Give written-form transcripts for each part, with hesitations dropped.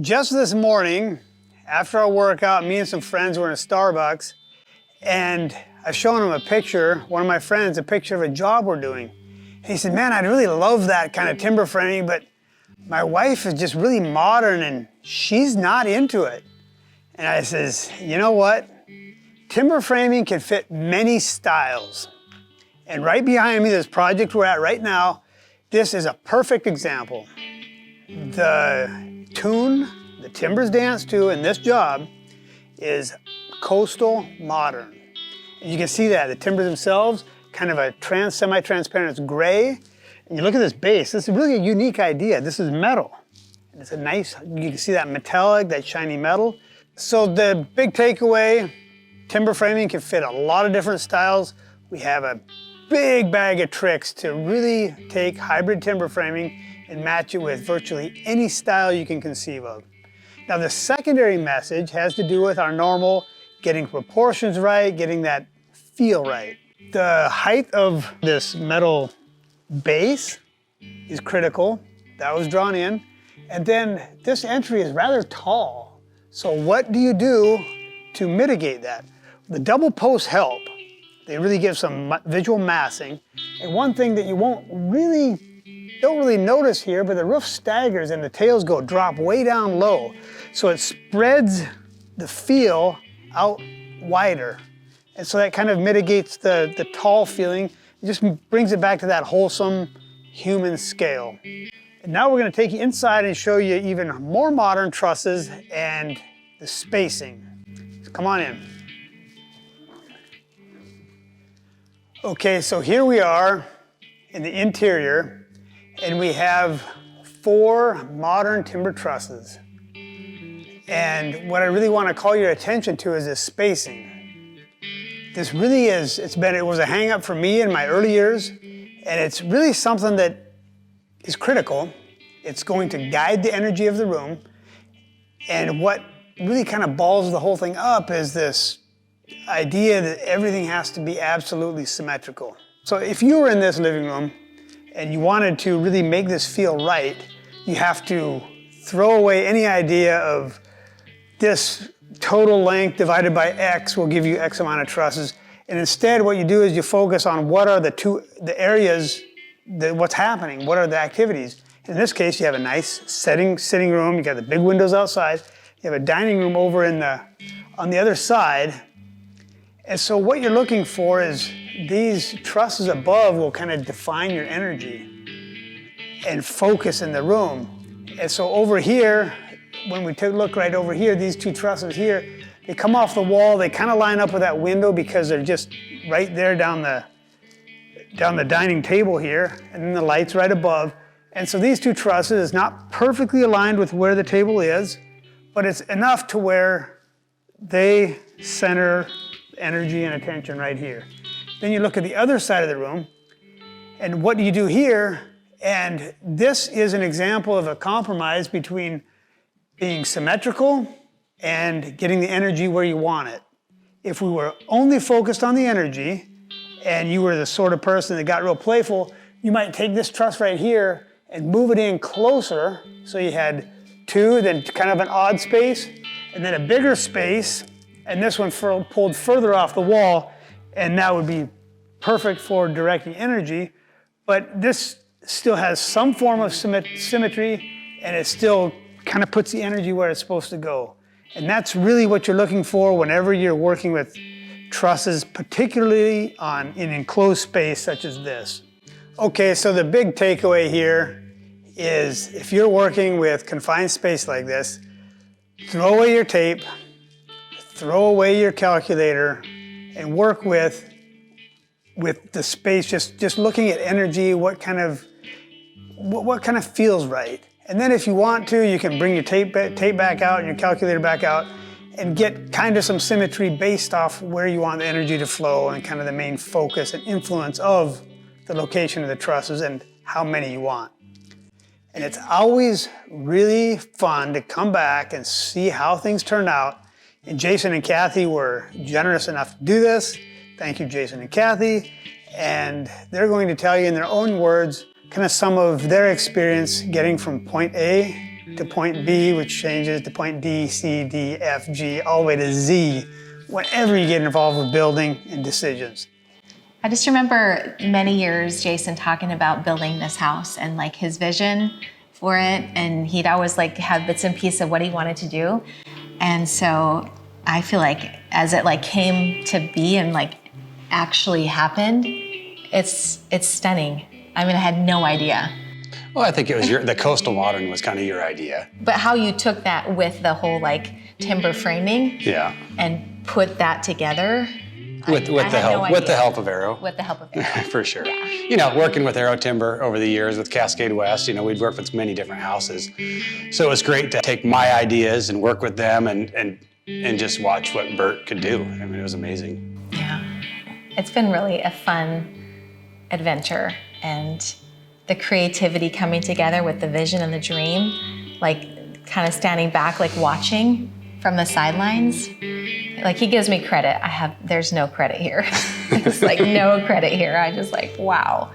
Just this morning, after our workout, me and some friends were in a Starbucks, and I've shown him a picture, one of my friends, a picture of a job we're doing. And he said, man, I'd really love that kind of timber framing, but my wife is just really modern and she's not into it. And I says, you know what? Timber framing can fit many styles. And right behind me, this project we're at right now, this is a perfect example. The tune the timbers dance to in this job is coastal modern. And you can see that, the timbers themselves, kind of a semi-transparent, it's gray. And you look at this base, this is really a unique idea. This is metal. And it's a nice, you can see that metallic, that shiny metal. So the big takeaway, timber framing can fit a lot of different styles. We have a big bag of tricks to really take hybrid timber framing and match it with virtually any style you can conceive of. Now the secondary message has to do with our normal getting proportions right, getting that feel right. The height of this metal base is critical. That was drawn in. And then this entry is rather tall. So what do you do to mitigate that? The double posts help. They really give some visual massing. And one thing that you don't really notice here, but the roof staggers and the tails drop way down low. So it spreads the feel out wider. And so that kind of mitigates the tall feeling. It just brings it back to that wholesome human scale. And now we're gonna take you inside and show you even more modern trusses and the spacing. So come on in. Okay, so here we are in the interior, and we have 4 modern timber trusses. And what I really want to call your attention to is this spacing. This really is, it was a hang up for me in my early years, and it's really something that is critical. It's going to guide the energy of the room, and what really kind of balls the whole thing up is this idea that everything has to be absolutely symmetrical. So if you were in this living room and you wanted to really make this feel right, you have to throw away any idea of this total length divided by X will give you X amount of trusses. And instead what you do is you focus on what are the areas, what's happening, what are the activities. In this case, you have a nice sitting room, you got the big windows outside, you have a dining room over on the other side. And so what you're looking for is these trusses above will kind of define your energy and focus in the room. And so over here, when we take a look right over here, these 2 trusses here, they come off the wall, they kind of line up with that window because they're just right there down the dining table here, and then the light's right above. And so these 2 trusses is not perfectly aligned with where the table is, but it's enough to where they center energy and attention right here. Then you look at the other side of the room, and what do you do here? And this is an example of a compromise between being symmetrical and getting the energy where you want it. If we were only focused on the energy, and you were the sort of person that got real playful, you might take this truss right here and move it in closer, so you had 2, then kind of an odd space, and then a bigger space, and this one pulled further off the wall, and that would be perfect for directing energy. But this still has some form of symmetry, and it still kind of puts the energy where it's supposed to go. And that's really what you're looking for whenever you're working with trusses, particularly in enclosed space such as this. Okay, so the big takeaway here is if you're working with confined space like this, throw away your tape, throw away your calculator, and work with the space, just looking at energy, what kind of feels right. And then if you want to, you can bring your tape back out and your calculator back out and get kind of some symmetry based off where you want the energy to flow and kind of the main focus and influence of the location of the trusses and how many you want. And it's always really fun to come back and see how things turned out. And Jason and Kathy were generous enough to do this. Thank you, Jason and Kathy. And they're going to tell you in their own words kind of some of their experience getting from point A to point B, which changes to point D, C, D, F, G, all the way to Z, whenever you get involved with building and decisions. I just remember many years Jason talking about building this house and like his vision for it, and he'd always like have bits and pieces of what he wanted to do. And so I feel like as it like came to be and like actually happened, it's stunning. I mean, I had no idea. Well, I think it was the coastal modern was kind of your idea. But how you took that with the whole like timber framing, Yeah. and put that together. With the help of Aero. With the help of Aero. For sure. Yeah. You know, working with Aero Timber over the years with Cascade West, you know, we'd worked with many different houses. So it was great to take my ideas and work with them and just watch what Bert could do. I mean, it was amazing. Yeah. It's been really a fun adventure, and the creativity coming together with the vision and the dream, like kind of standing back, like watching from the sidelines. Like he gives me credit. There's no credit here. It's like no credit here. I just like, wow.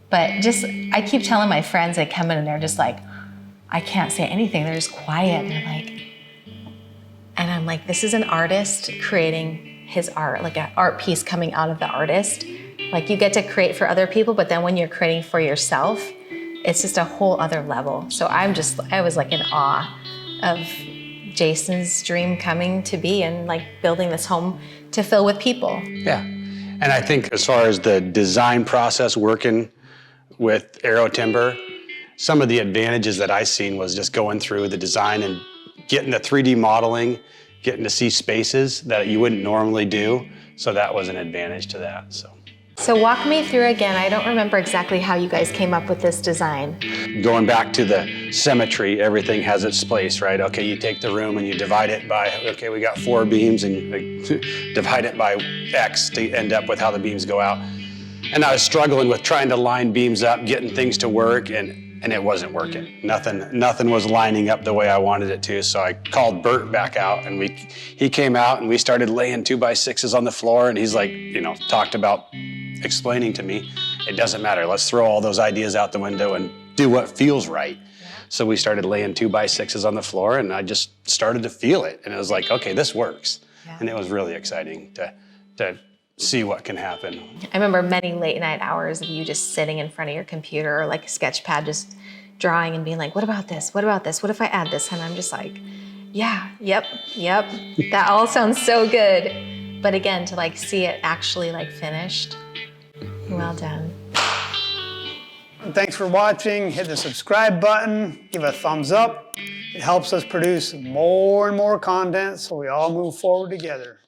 But just, I keep telling my friends, they come in and they're just like, I can't say anything. They're just quiet. They're like, and I'm like, this is an artist creating his art, like an art piece coming out of the artist. Like you get to create for other people, but then when you're creating for yourself, it's just a whole other level. So I was like in awe of Jason's dream coming to be and like building this home to fill with people. Yeah. And I think as far as the design process working with Aero Timber, some of the advantages that I seen was just going through the design and getting the 3D modeling, getting to see spaces that you wouldn't normally do. So that was an advantage to that. So walk me through again. I don't remember exactly how you guys came up with this design. Going back to the symmetry, everything has its place, right? Okay, you take the room and you divide it by, okay, we got 4 beams, and you divide it by X to end up with how the beams go out. And I was struggling with trying to line beams up, getting things to work, and it wasn't working. Nothing was lining up the way I wanted it to. So I called Bert back out, and he came out and we started laying 2x6s on the floor, and he's like, you know, talked about explaining to me, it doesn't matter. Let's throw all those ideas out the window and do what feels right. So we started laying 2x6s on the floor, and I just started to feel it. And it was like, okay, this works. Yeah. And it was really exciting to see what can happen. I remember many late night hours of you just sitting in front of your computer or like a sketch pad, just drawing and being like, what about this? What about this? What if I add this? And I'm just like, yeah, yep. That all sounds so good. But again, to like see it actually like finished, well done. Thanks for watching. Hit the subscribe button, give a thumbs up. It helps us produce more and more content so we all move forward together.